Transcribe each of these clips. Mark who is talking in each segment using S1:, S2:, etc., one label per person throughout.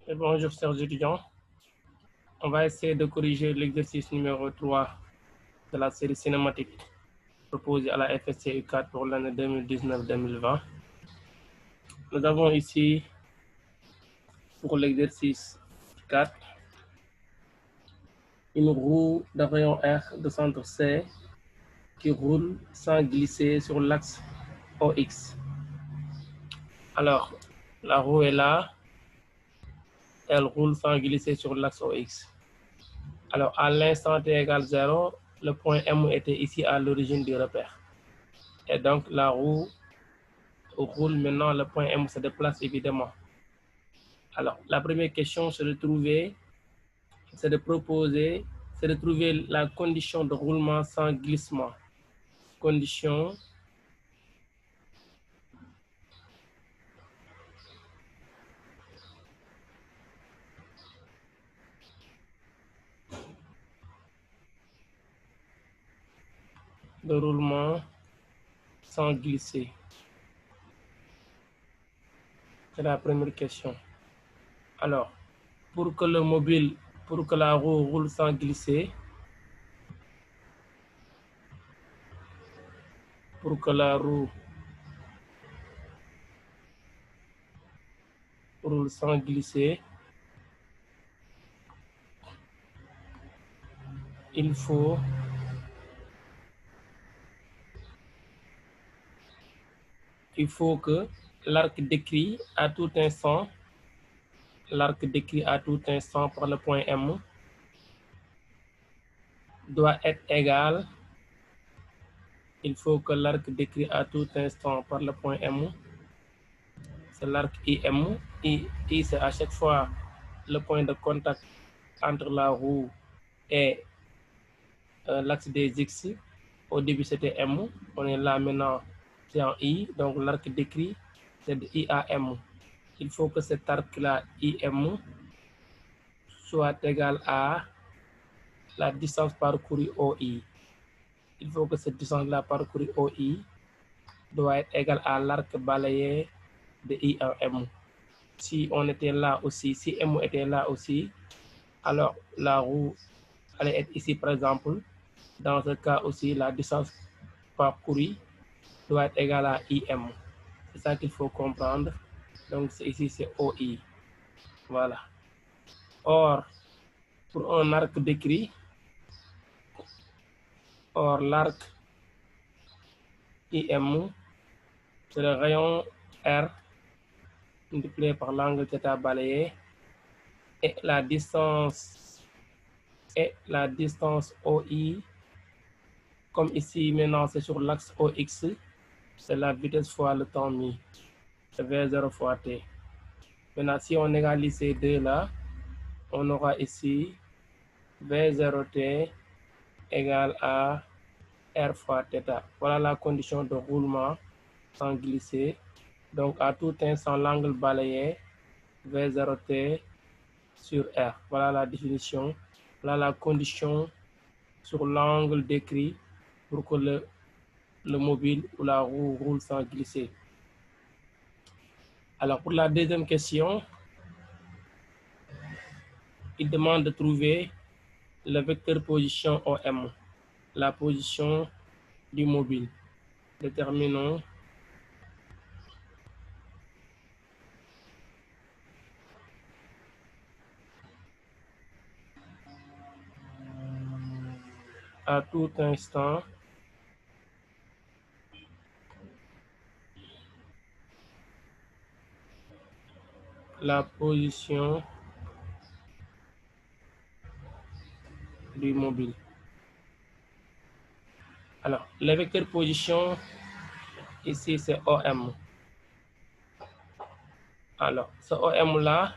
S1: Et bonjour chers étudiants, on va essayer de corriger l'exercice numéro 3 de la série cinématique proposée à la FSC U4 pour l'année 2019-2020. Nous avons ici, pour l'exercice 4, une roue de rayon R de centre C qui roule sans glisser sur l'axe OX. Alors, la roue est là, elle roule sans glisser sur l'axe OX. Alors, à l'instant t égale 0, le point M était ici à l'origine du repère. Et donc, la roue roule maintenant, le point M se déplace évidemment. Alors, la première question, c'est de trouver la condition de roulement sans glissement. Condition de roulement sans glisser. C'est la première question. Alors, pour que la roue roule sans glisser, pour que la roue roule sans glisser, il faut que l'arc décrit à tout instant par le point M doit être égal. Il faut que l'arc décrit à tout instant par le point M, c'est l'arc IM. I c'est à chaque fois le point de contact entre la roue et l'axe des X. Au début, c'était M. On est là maintenant, c'est en I. Donc, l'arc décrit, c'est de I à M. Il faut que cet arc-là, IM, soit égal à la distance parcourue OI. Il faut que cette distance-là parcourue OI doit être égale à l'arc balayé de I en M. Si on était là aussi, si M était là aussi, alors la roue allait être ici par exemple. Dans ce cas aussi, la distance parcourue doit être égale à IM. C'est ça qu'il faut comprendre. Donc ici c'est OI. Voilà. Or, pour un arc décrit, l'arc IM, c'est le rayon R multiplié par l'angle θ balayé et la distance OI, comme ici maintenant c'est sur l'axe OX, c'est la vitesse fois le temps mis, c'est V0 fois T. Maintenant, si on égalise ces deux là, on aura ici V0T égale à R fois θ. Voilà la condition de roulement sans glisser. Donc, à tout instant, l'angle balayé, V0T sur R. Voilà la définition. Voilà la condition sur l'angle décrit pour que le mobile ou la roue roule sans glisser. Alors, pour la deuxième question, il demande de trouver le vecteur position OM, la position du mobile. Déterminons à tout instant la position du mobile. Alors, le vecteur position, ici c'est OM. Alors, ce OM là,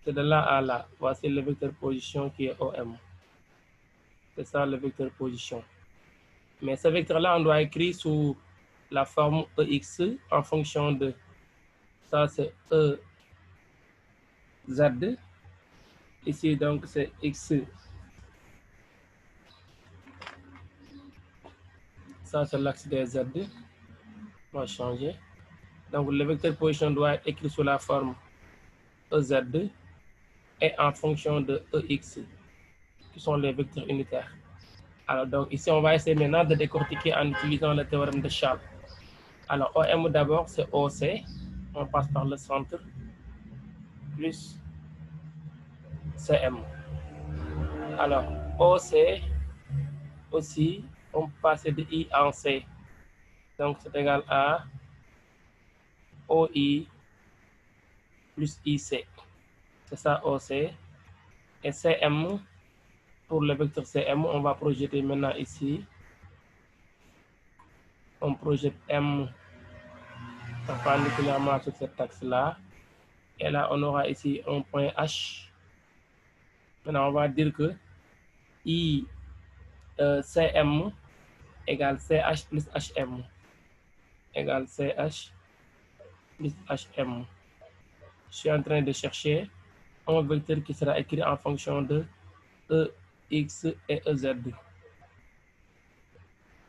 S1: c'est de là à là. Voici le vecteur position qui est OM. C'est ça le vecteur position. Mais ce vecteur-là, on doit écrire sous la forme EX en fonction de, ça c'est EZ. Ici, donc, c'est X. Ça, c'est l'axe des Z. On va changer. Donc, le vecteur position doit être écrit sous la forme EZ. est en fonction de EX, qui sont les vecteurs unitaires. Alors, donc ici, on va essayer maintenant de décortiquer en utilisant le théorème de Charles. Alors, OM d'abord, c'est OC. On passe par le centre, plus CM. Alors, OC, aussi, on passe de I en C. Donc, c'est égal à OI plus IC. C'est ça, OC. Et CM, pour le vecteur CM, on va projeter maintenant ici. On projette M perpendiculairement sur cet axe-là. Et là, on aura ici un point H. Maintenant, on va dire que I CM égale CH plus HM égale CH plus HM. Je suis en train de chercher un vecteur qui sera écrit en fonction de EX et EZ.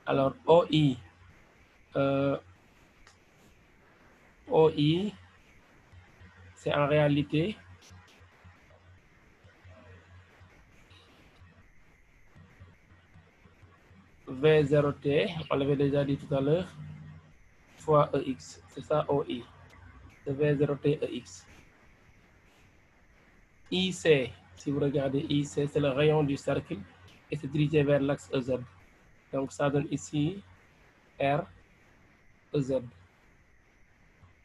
S1: Alors, OI, OI, c'est en réalité V0T, on l'avait déjà dit tout à l'heure, fois EX. C'est ça, OI. C'est V0T EX. IC, si vous regardez IC, c'est le rayon du cercle et c'est dirigé vers l'axe EZ. Donc, ça donne ici R, EZ.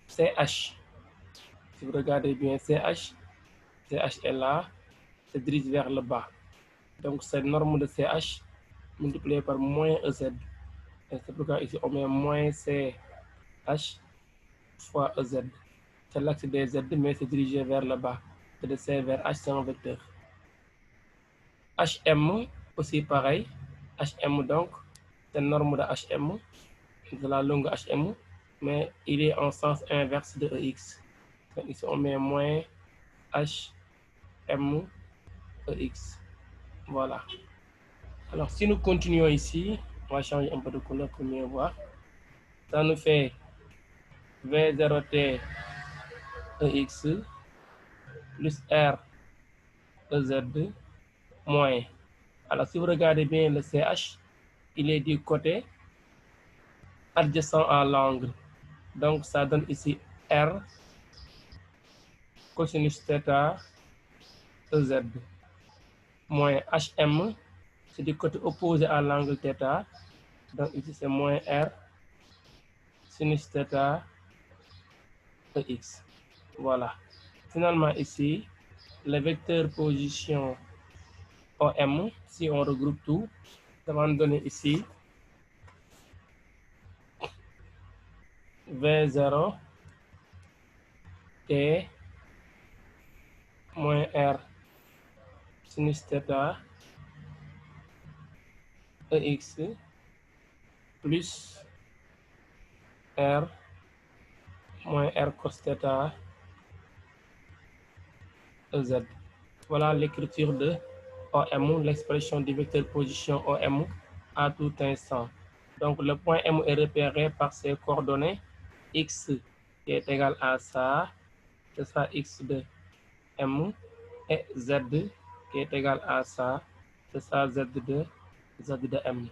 S1: CH, si vous regardez bien CH est là, c'est dirigé vers le bas. Donc, cette norme de CH multipliée par moins EZ. Et c'est pourquoi ici, on met moins CH fois EZ. C'est l'axe des Z, mais c'est dirigé vers le bas. Et de C vers H, c'est un vecteur. HM, aussi pareil. HM, donc, c'est norme de HM, de la longue HM, mais il est en sens inverse de EX. Donc ici, on met moins HM EX. Voilà. Alors, si nous continuons ici, on va changer un peu de couleur pour mieux voir. Ça nous fait V0T EX plus R EZ moins. Alors, si vous regardez bien le CH, il est du côté adjacent à l'angle. Donc, ça donne ici R cosinus θ EZ moins HM, c'est du côté opposé à l'angle θ. Donc, ici, c'est moins R sinus θ EX. Voilà. Finalement, ici, le vecteur position OM, si on regroupe tout, ça va nous donner ici V0 T moins R sinus θ EX plus R moins R cos θ EZ. Voilà l'écriture de OM, l'expression du vecteur position OM à tout instant. Donc le point M est repéré par ses coordonnées X qui est égal à ça, c'est ça X de M, et Z qui est égal à ça, c'est ça Z de M.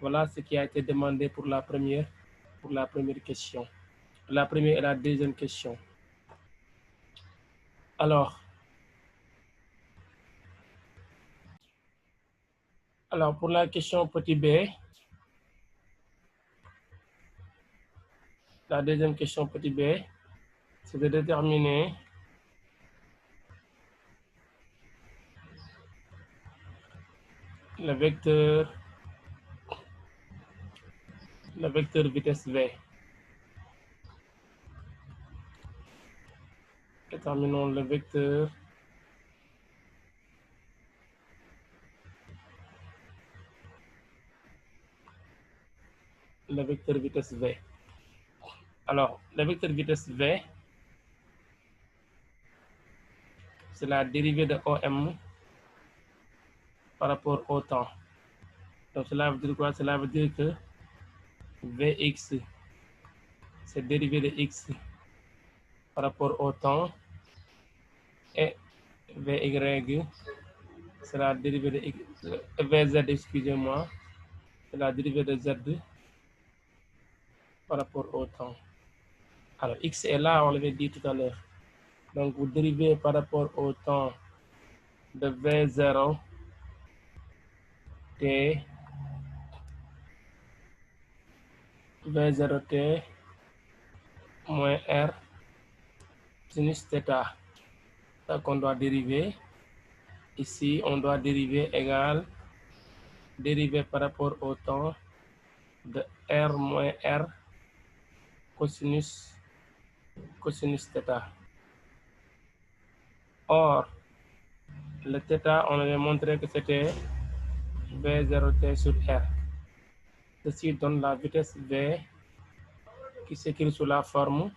S1: Voilà ce qui a été demandé pour la première question. La première et la deuxième question. Alors, pour la question petit b, la deuxième question petit b, c'est de déterminer le vecteur vitesse v. Déterminons le vecteur vitesse v. Alors, le vecteur vitesse v, c'est la dérivée de OM par rapport au temps. Donc, cela veut dire quoi? Cela veut dire que Vx, c'est dérivée de x par rapport au temps, et Vy, c'est la dérivée de Vz, excusez-moi, c'est la dérivée de z par rapport au temps. Alors, x est là, on l'avait dit tout à l'heure. Donc, vous dérivez par rapport au temps de V0 t V0t moins r sinus θ. Ça qu'on doit dériver. Ici, on doit dériver égal dériver par rapport au temps de r moins r cosinus θ. Or, le θ, on avait montré que c'était V0t sur r. Ceci donne la vitesse V qui s'écrit sous la forme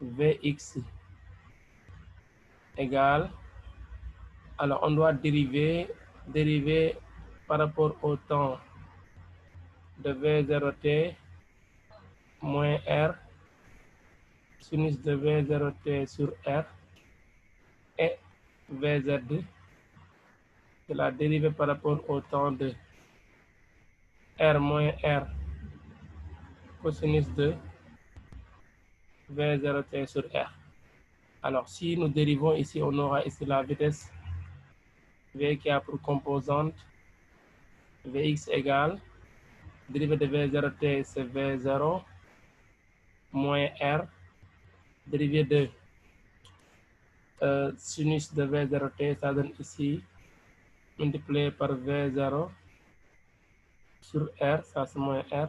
S1: Vx égale, alors on doit dériver par rapport au temps de V0t moins r sinus de V0t sur r et Vz de la dérivée par rapport au temps de r moins r cosinus de V0t sur r. Alors si nous dérivons ici, on aura ici la vitesse V qui a pour composante Vx égale dérivée de V0t, c'est V0 moins R, dérivée de sinus de V0t, ça donne ici multiplié par V0 sur R, ça c'est moins R,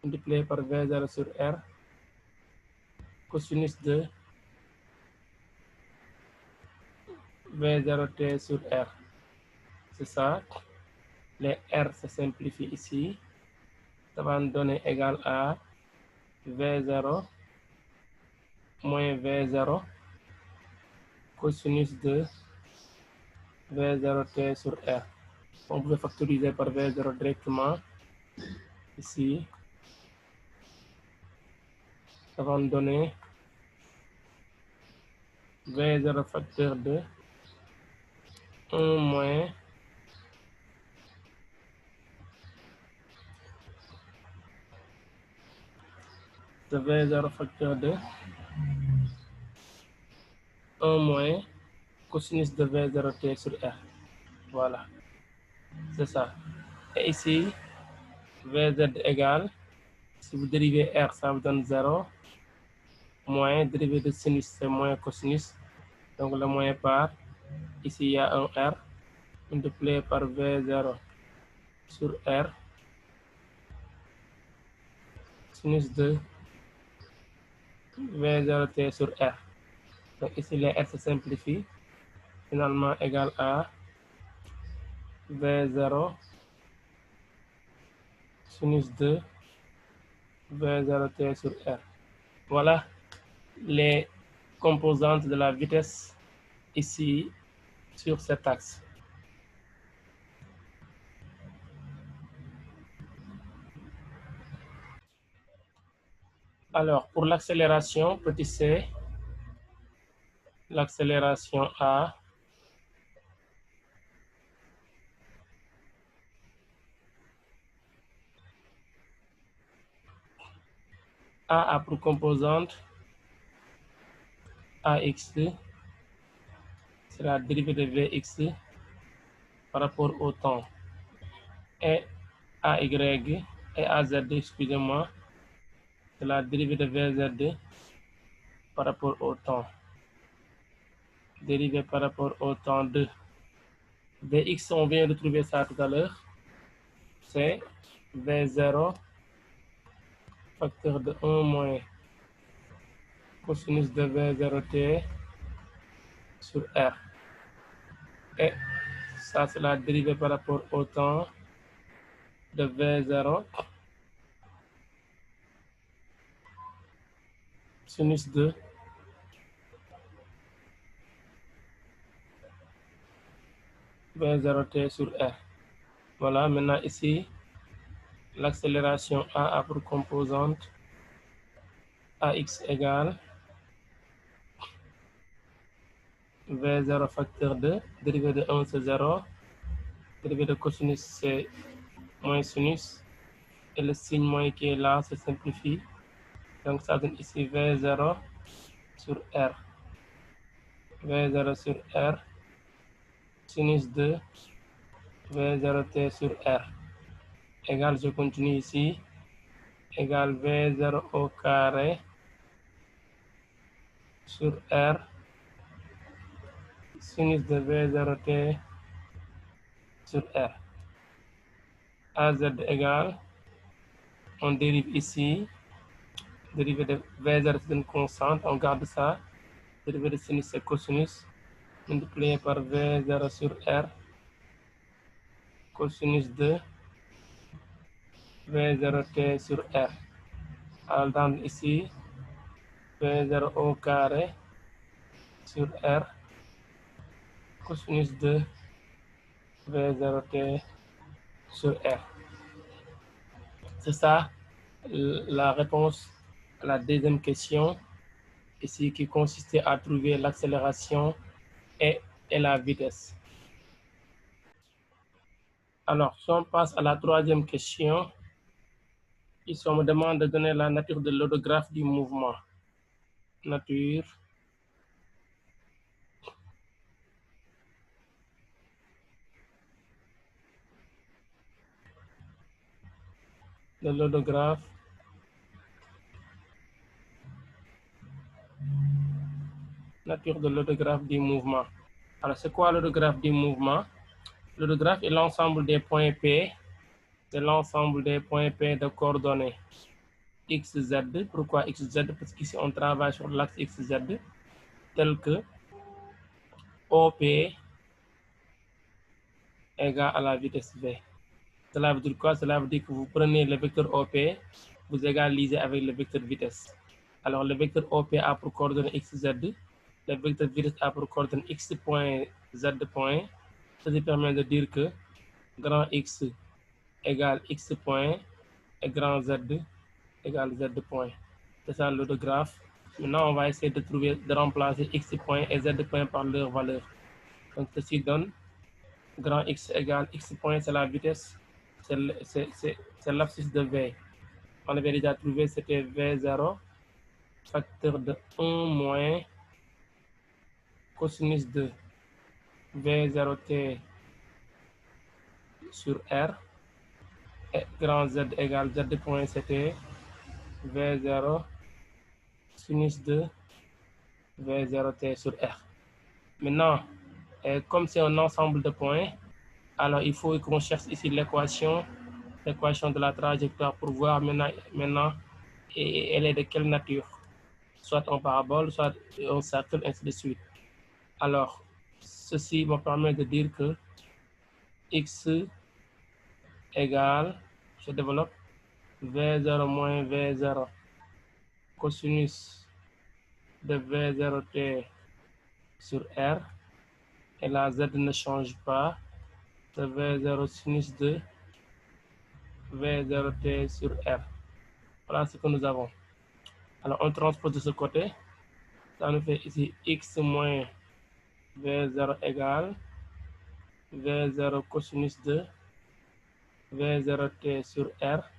S1: multiplié par V0 sur R, cosinus de V0t sur R. C'est ça. Les R se simplifient ici. Ça va nous donner égal à V0 moins V0 cosinus de V0t sur R. On peut factoriser par V0 directement ici. Ça va nous donner V0 facteur de 1 moins de V0 facteur de 1 moins cosinus de V0t sur R. Voilà, c'est ça. Et ici, Vz égale, si vous dérivez R, ça vous donne 0, moins dérivé de sinus, c'est moins cosinus, donc le moins part, ici il y a un R, multiplié par V0 sur R, sinus de V0t sur R. Donc ici les R se simplifient, finalement égal à V0 sinus de V0t sur R. Voilà les composantes de la vitesse ici sur cet axe. Alors, pour l'accélération, petit c, l'accélération A, A pour composante AX, c'est la dérivée de Vx par rapport au temps. Et AY et AZ, excusez-moi, c'est la dérivée de Vz par rapport au temps. Dérivée par rapport au temps de Vx, on vient de trouver ça tout à l'heure. C'est V0 facteur de 1 moins cosinus de V0t sur R. Et ça, c'est la dérivée par rapport au temps de V0 sinus de V0t sur R. Voilà, maintenant ici, l'accélération A pour composante AX égale V0 facteur 2, dérivé de 1 c'est 0, dérivé de cosinus c'est moins sinus, et le signe moins qui est là se simplifie. Donc ça donne ici V0 sur R. V0 sur R, sinus 2, V0t sur R. Égale, je continue ici, égale V0 au carré sur R, sinus de V0t sur R. AZ égale, on dérive ici, dérivé de V0 c'est une constante, on garde ça, dérivé de sinus c'est cosinus, multiplié par V0 sur R, cosinus de V0t sur R. Alors ici, V0 au carré sur R, cosinus de V0t sur R. C'est ça la réponse à la deuxième question, ici qui consistait à trouver l'accélération et la vitesse. Alors, si on passe à la troisième question, ici on me demande de donner la nature de l'odographe du mouvement. Nature de l'odographe du mouvement. Alors, c'est quoi l'odographe du mouvement? L'odographe est l'ensemble des points P, c'est l'ensemble des points P de coordonnées X, Z. Pourquoi X, Z? Parce qu'ici, on travaille sur l'axe X, Z, tel que OP égale à la vitesse V. Cela veut dire quoi? Cela veut dire que vous prenez le vecteur OP, vous égalisez avec le vecteur vitesse. Alors, le vecteur OP a pour coordonnée X, Z. Le vecteur vitesse a pour coordonnée X point, Z point. Ceci permet de dire que grand X égale X point et grand Z égale Z point. C'est ça l'odographe. Maintenant, on va essayer de remplacer X point et Z point par leur valeur. Donc, ceci donne grand X égale X point, c'est la vitesse, c'est l'abscisse de V. On avait déjà trouvé, c'était V0, facteur de 1 moins cosinus de V0t sur R. Et grand Z égale Z point, c'était V0 sinus de V0t sur R. Maintenant, comme c'est un ensemble de points, alors il faut qu'on cherche ici l'équation de la trajectoire pour voir maintenant elle est de quelle nature, soit en parabole, soit en cercle, ainsi de suite. Alors, ceci me permet de dire que X égale, je développe, V0 moins V0 cosinus de V0t sur R, et la Z ne change pas, de V0 sinus de V0t sur R. Voilà ce que nous avons. Alors, on transpose de ce côté. Ça nous fait ici X moins V0 égale V0 cosinus de V0t sur R,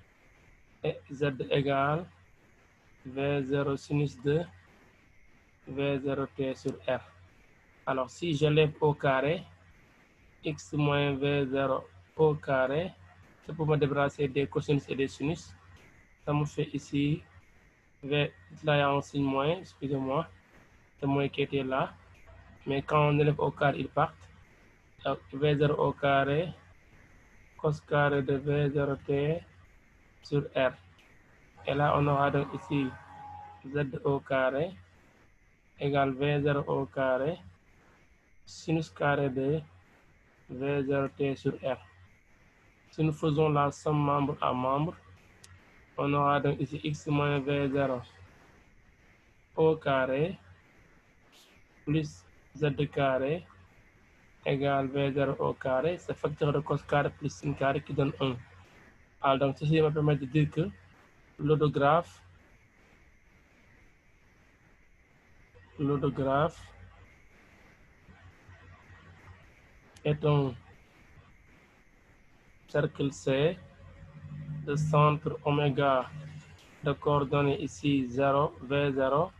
S1: et Z égale V0 sinus de V0t sur R. Alors, si je lève au carré, X moins V0 au carré, c'est pour me débarrasser des cosinus et des sinus. Ça me fait ici V, là il y a un signe moins, excusez-moi, c'est moins qui était là. Mais quand on élève au carré, ils partent. Donc, V0 au carré, cos carré de V0t sur R. Et là, on aura donc ici Z au carré égale V0 au carré sinus carré de V0t sur R. Si nous faisons la somme membre à membre, on aura donc ici X moins V0 au carré plus Z carré égale V0 au carré, c'est facteur de cos carré plus sin carré qui donne 1. Alors, donc, ceci me permet de dire que l'odographe est un cercle C de centre oméga de coordonnées ici 0, V0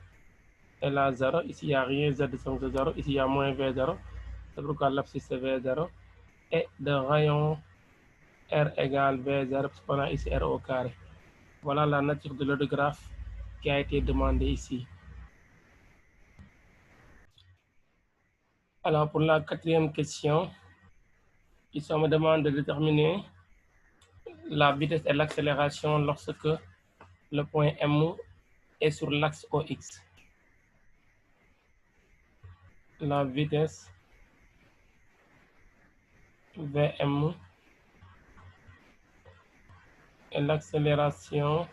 S1: et là 0. Ici, il n'y a rien, Z de 0. Ici, il y a moins V0. C'est pourquoi l'abscisse c'est V0. Et de rayon R égale V0, pendant ici R au carré. Voilà la nature de l'autographe qui a été demandé ici. Alors, pour la quatrième question, ici, on me demande de déterminer la vitesse et l'accélération lorsque le point M est sur l'axe OX. La vitesse Vm et l'accélération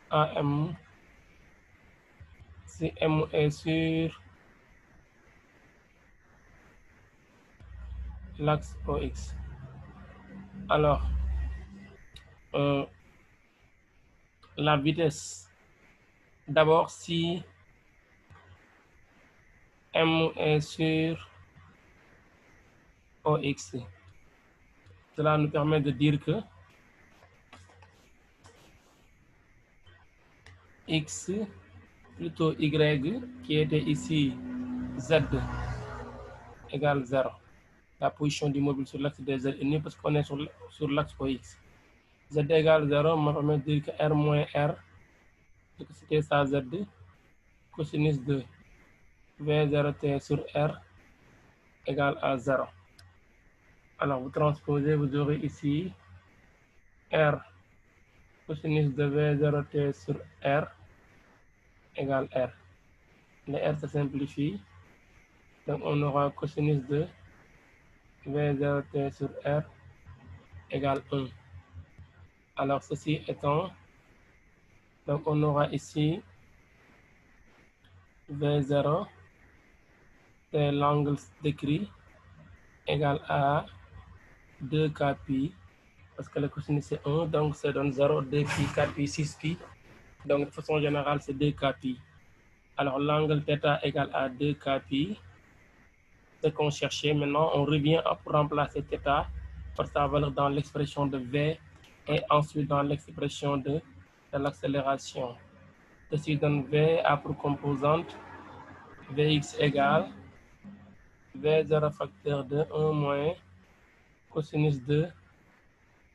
S1: AM si M est sur l'axe OX. Alors, la vitesse, d'abord si M est sur OX, cela nous permet de dire que X plutôt Y qui était ici Z égale 0. La position du mobile sur l'axe de Z est nulle parce qu'on est sur l'axe OX. Z égale 0 me permet de dire que R moins R, c'était ça Z, cosinus de V0T sur R égale à 0. Alors vous transposez, vous aurez ici R cosinus de V0T sur R égale R. Les R se simplifient. Donc on aura cosinus de V0T sur R égale 1. Alors ceci étant, donc on aura ici V0, c'est l'angle décrit, égal à 2K pi, parce que le cosinus c'est 1, donc ça donne 0, 2 pi, 4 pi, 6 pi. Donc de façon générale, c'est 2K pi. Alors l'angle θ égale à 2K pi. Ce qu'on cherchait, maintenant on revient pour remplacer θ par sa valeur dans l'expression de V et ensuite dans l'expression de l'accélération. Ceci donne V a pour composante Vx égale V0 facteur de 1 moins cosinus de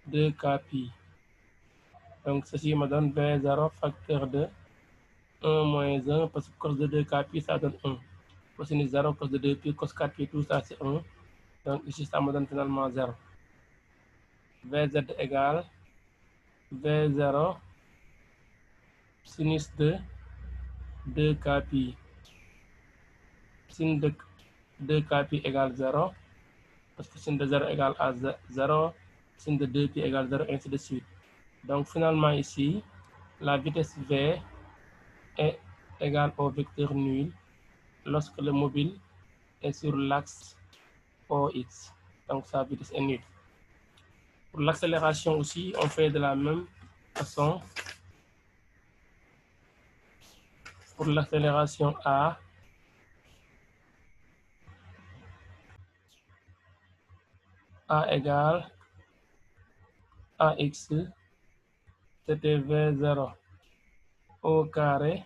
S1: 2K pi. Donc ceci me donne V0 facteur de 1 moins 1 parce que cos de 2K pi ça donne 1. Cosinus 0, cos de 2 pi, cos 4 pi, tout ça c'est 1. Donc ici ça me donne finalement 0. Vz égale V0 sinus de 2K pi. Sin de 2K pi égale 0. Parce que sin de 0 égale à 0. Sin de 2 pi égale 0, ainsi de suite. Donc finalement ici, la vitesse V est égale au vecteur nul lorsque le mobile est sur l'axe OX. Donc sa vitesse est nulle. Pour l'accélération aussi, on fait de la même façon. Pour l'accélération A égale AX, c'était V0 au carré